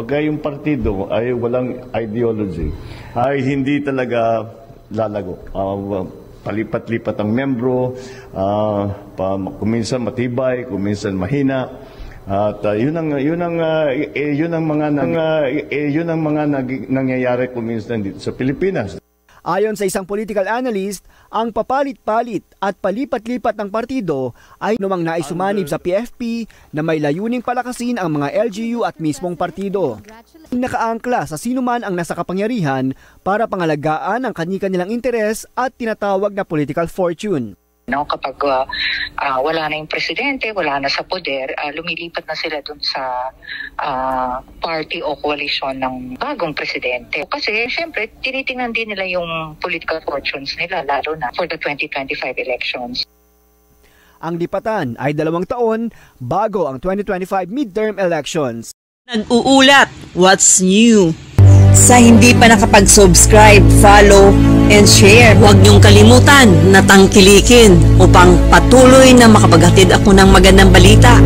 pagka yung partido ay walang ideology, ay hindi talaga lalago. Palipat-lipat ang membro, kuminsan matibay, kuminsan mahina. At yun ang mga nangyayari kuminsan dito sa Pilipinas. Ayon sa isang political analyst, ang papalit-palit at palipat-lipat ng partido ay numang naisumanib sa PFP na may layuning palakasin ang mga LGU at mismong partido. Nakaangkla sa sinuman ang nasa kapangyarihan para pangalagaan ang kani-kanilang interes at tinatawag na political fortune. No, kapag wala na yung presidente, wala na sa poder, lumilipat na sila dun sa party o koalisyon ng bagong presidente. Kasi syempre, tinitingnan din nila yung political fortunes nila, lalo na for the 2025 elections. Ang lipatan ay 2 taon bago ang 2025 midterm elections. Nag-uulat, what's new? Sa hindi pa nakapag-subscribe, follow, and share, huwag niyong kalimutan na tangkilikin upang patuloy na makapaghatid ako ng magandang balita.